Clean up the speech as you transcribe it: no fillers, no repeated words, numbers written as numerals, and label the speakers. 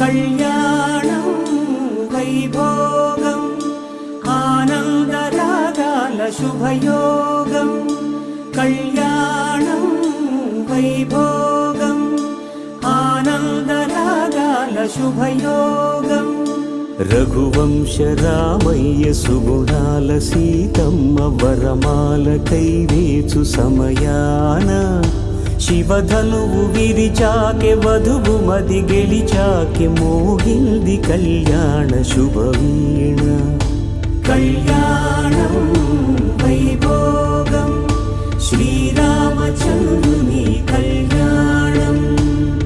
Speaker 1: కళ్యాణం వైభోగం ఆనందరాగాల శుభయోగం కళ్యాణం వైభోగం ఆనందరాగాల శుభయోగం రఘువంశ రామయ్య సుగుణాల సీతమ్మ వరమాల కైవేచు సమయాన శివధనువు విరిచాకె వధువు మది గెలిచాకె మోగింది కళ్యాణ శుభవీణ కళ్యాణం వైభోగం శ్రీరామచంద్రుని కళ్యాణం